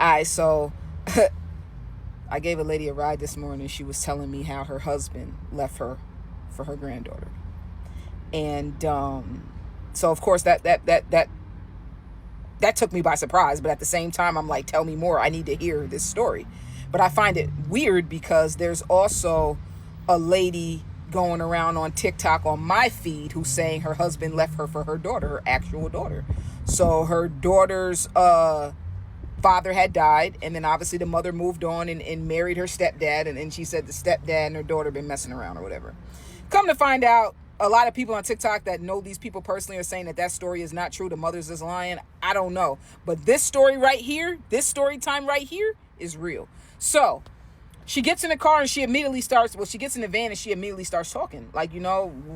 All right, so I gave a lady a ride this morning. She was telling me how her husband left her for her granddaughter. And so of course that took me by surprise, but at the same time I'm like, tell me more. I need to hear this story. But I find it weird because there's also a lady going around on TikTok on my feed who's saying her husband left her for her daughter, her actual daughter. So her daughter's father had died, and then obviously the mother moved on and married her stepdad, and then she said the stepdad and her daughter been messing around or whatever. Come to find out, a lot of people on TikTok that know these people personally are saying that that story is not true. The mother's is lying. I don't know. But this story right here, this story time right here is real. So she gets in the car and she immediately starts, she gets in the van and she immediately starts talking. Like,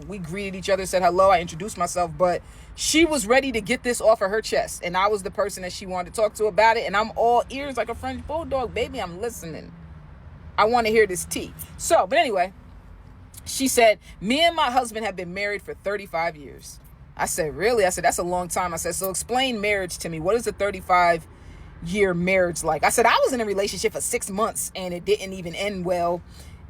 we greeted each other, said hello, I introduced myself, but she was ready to get this off of her chest. And I was the person that she wanted to talk to about it. And I'm all ears like a French bulldog, baby. I'm listening. I want to hear this tea. So, but anyway, she said, me and my husband have been married for 35 years. I said, really? I said, that's a long time. I said, so explain marriage to me. What is a 35-year marriage like? I said, I was in a relationship for 6 months and it didn't even end well.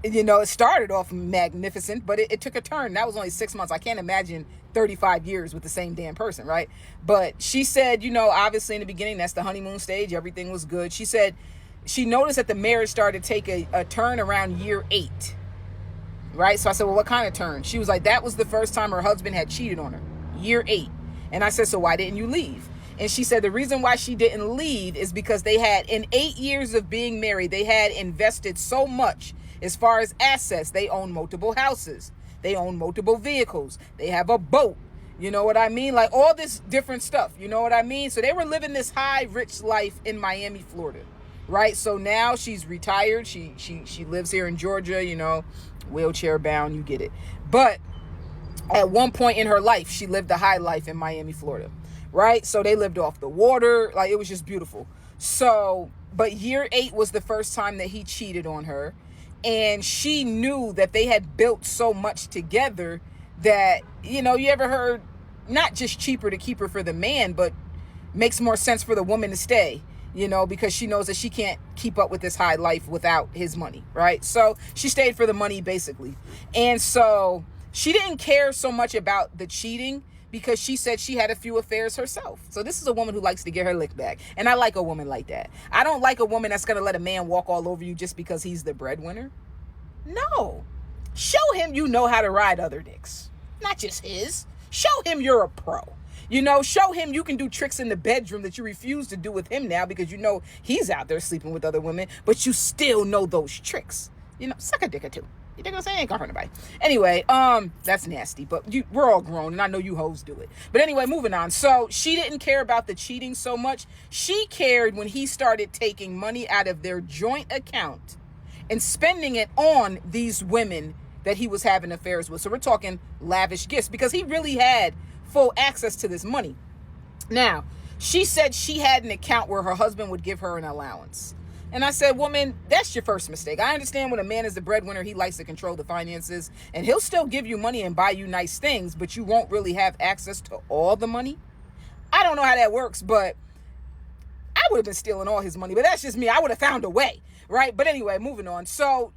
It started off magnificent, but it took a turn. That was only 6 months. I can't imagine 35 years with the same damn person, right? But she said, obviously in the beginning, that's the honeymoon stage. Everything was good. She said she noticed that the marriage started to take a turn around year 8. Right? So I said, well, what kind of turn? She was like, that was the first time her husband had cheated on her. Year 8. And I said, so why didn't you leave? And she said the reason why she didn't leave is because they had, in 8 years of being married, they had invested so much as far as assets. They own multiple houses. They own multiple vehicles. They have a boat. You know what I mean? Like all this different stuff. You know what I mean? So they were living this high, rich life in Miami, Florida. Right? So now she's retired. She lives here in Georgia, wheelchair bound, you get it. But at one point in her life, she lived a high life in Miami, Florida. Right? So they lived off the water. Like it was just beautiful. So, but year 8 was the first time that he cheated on her. And she knew that they had built so much together that, you ever heard not just cheaper to keep her for the man, but makes more sense for the woman to stay, because she knows that she can't keep up with this high life without his money, right? So she stayed for the money, basically. And so she didn't care so much about the cheating because she said she had a few affairs herself. So this is a woman who likes to get her lick back. And I like a woman like that. I don't like a woman that's going to let a man walk all over you just because he's the breadwinner. No. Show him you know how to ride other dicks. Not just his. Show him you're a pro. Show him you can do tricks in the bedroom that you refuse to do with him now because he's out there sleeping with other women, but you still know those tricks. Suck a dick or two. You think I'm saying? Ain't gonna hurt nobody. Anyway, that's nasty, but we're all grown and I know you hoes do it. But anyway, moving on. So she didn't care about the cheating so much. She cared when he started taking money out of their joint account and spending it on these women that he was having affairs with. So we're talking lavish gifts because he really had full access to this money. Now, she said she had an account where her husband would give her an allowance. And I said, woman, that's your first mistake. I understand when a man is the breadwinner, he likes to control the finances and he'll still give you money and buy you nice things, but you won't really have access to all the money. I don't know how that works, but I would have been stealing all his money, but that's just me. I would have found a way. Right. But anyway, moving on. So,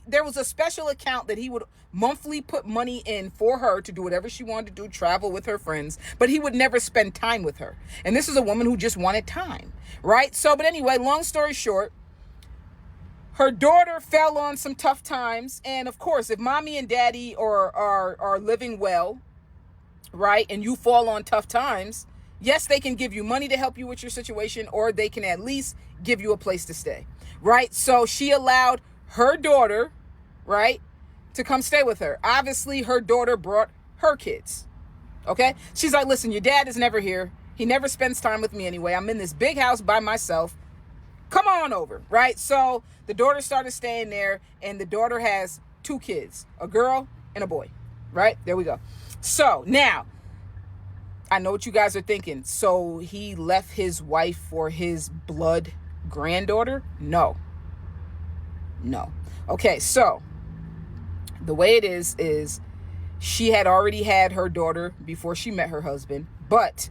there was a special account that he would monthly put money in for her to do whatever she wanted to do, travel with her friends, but he would never spend time with her. And this is a woman who just wanted time. Right. So, but anyway, long story short, her daughter fell on some tough times. And of course, if mommy and daddy are living well, right, and you fall on tough times, yes, they can give you money to help you with your situation, or they can at least give you a place to stay. Right. So she allowed her daughter, right, to come stay with her. Obviously, her daughter brought her kids. OK, she's like, listen, your dad is never here. He never spends time with me anyway. I'm in this big house by myself. Come on over. Right. So the daughter started staying there and the daughter has 2 kids, a girl and a boy. Right. There we go. So now I know what you guys are thinking. So he left his wife for his blood granddaughter? No. Okay, so the way it is she had already had her daughter before she met her husband, but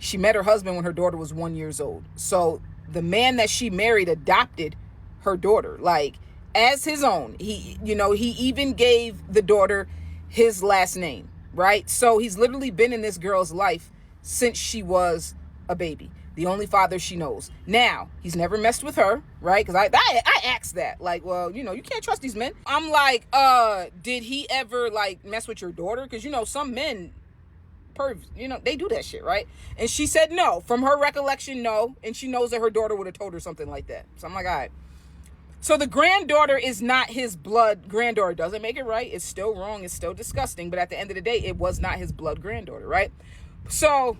she met her husband when her daughter was 1 year old. So the man that she married adopted her daughter, like, as his own. He, he even gave the daughter his last name, right? So he's literally been in this girl's life since she was a baby. The only father she knows. Now, he's never messed with her, right? Because I asked that. Like, well, you can't trust these men. I'm like, did he ever, like, mess with your daughter? Because, some men, they do that shit, right? And she said no. From her recollection, no. And she knows that her daughter would have told her something like that. So I'm like, all right. So the granddaughter is not his blood granddaughter. Doesn't make it right. It's still wrong. It's still disgusting. But at the end of the day, it was not his blood granddaughter, right? So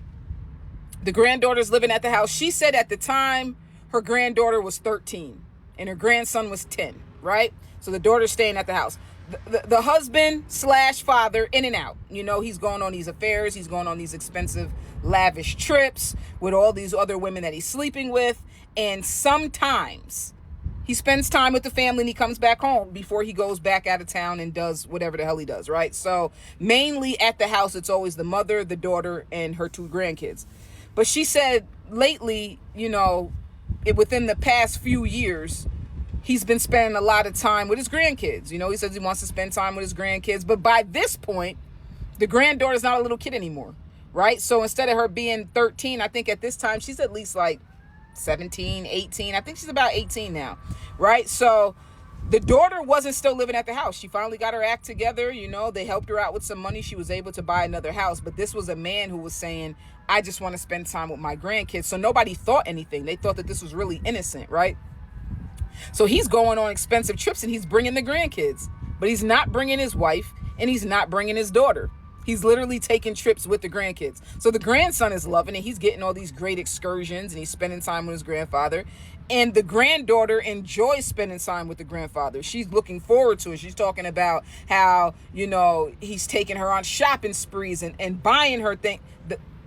the granddaughter's living at the house. She said at the time her granddaughter was 13 and her grandson was 10, right? So the daughter's staying at the house. The husband / father, in and out. He's going on these affairs. He's going on these expensive, lavish trips with all these other women that he's sleeping with. And sometimes he spends time with the family and he comes back home before he goes back out of town and does whatever the hell he does, right? So mainly at the house, it's always the mother, the daughter, and her 2 grandkids. But she said lately, within the past few years, he's been spending a lot of time with his grandkids. He says he wants to spend time with his grandkids. But by this point, the granddaughter's not a little kid anymore, right? So instead of her being 13, I think at this time, she's at least like 17, 18. I think she's about 18 now, right? So the daughter wasn't still living at the house. She finally got her act together. They helped her out with some money. She was able to buy another house. But this was a man who was saying, I just want to spend time with my grandkids. So nobody thought anything. They thought that this was really innocent, right? So he's going on expensive trips and he's bringing the grandkids. But he's not bringing his wife and he's not bringing his daughter. He's literally taking trips with the grandkids. So the grandson is loving it. He's getting all these great excursions and he's spending time with his grandfather. And the granddaughter enjoys spending time with the grandfather. She's looking forward to it. She's talking about how, he's taking her on shopping sprees and buying her things.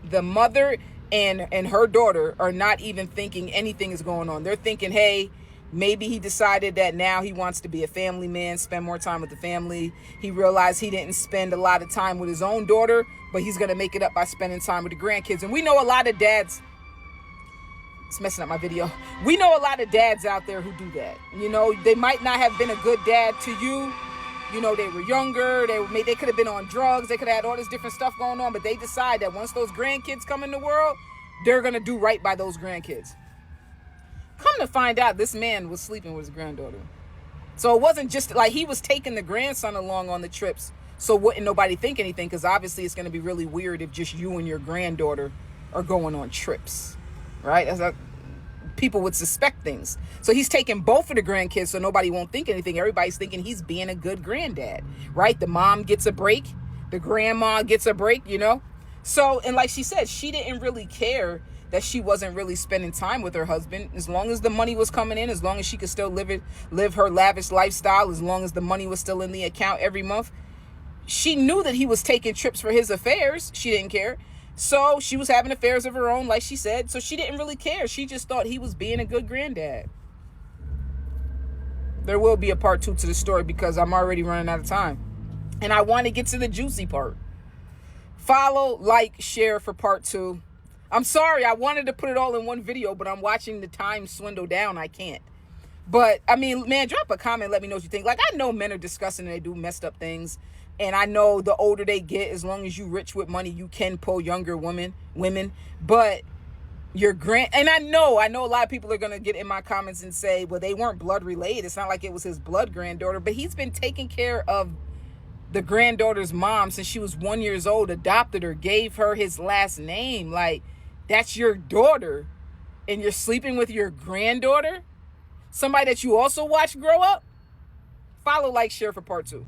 The mother and her daughter are not even thinking anything is going on. They're thinking, hey, maybe he decided that now he wants to be a family man, spend more time with the family. He realized he didn't spend a lot of time with his own daughter, but he's going to make it up by spending time with the grandkids. And we know a lot of dads, it's messing up my video. We know a lot of dads out there who do that. They might not have been a good dad to you. They were younger. They could have been on drugs. They could have had all this different stuff going on, but they decide that once those grandkids come in the world, they're going to do right by those grandkids. Come to find out, this man was sleeping with his granddaughter. So it wasn't just like he was taking the grandson along on the trips so wouldn't nobody think anything, because obviously it's going to be really weird if just you and your granddaughter are going on trips, right? That's like, people would suspect things. So he's taking both of the grandkids so nobody won't think anything. Everybody's thinking he's being a good granddad, right? The mom gets a break. The grandma gets a break, So, and like she said, she didn't really care that she wasn't really spending time with her husband. As long as the money was coming in, as long as she could still live her lavish lifestyle, as long as the money was still in the account every month, she knew that he was taking trips for his affairs. She didn't care. So she was having affairs of her own, like she said. So she didn't really care. She just thought he was being a good granddad. There will be a part 2 to the story because I'm already running out of time. And I want to get to the juicy part. Follow, like, share for part 2. I'm sorry, I wanted to put it all in one video, but I'm watching the time swindle down. I can't. But, I mean, man, drop a comment. Let me know what you think. Like, I know men are disgusting and they do messed up things. And I know the older they get, as long as you rich with money, you can pull younger women. But and I know a lot of people are going to get in my comments and say, well, they weren't blood related. It's not like it was his blood granddaughter. But he's been taking care of the granddaughter's mom since she was 1 year old, adopted her, gave her his last name. Like, that's your daughter and you're sleeping with your granddaughter? Somebody that you also watch grow up? Follow, like, share for part 2.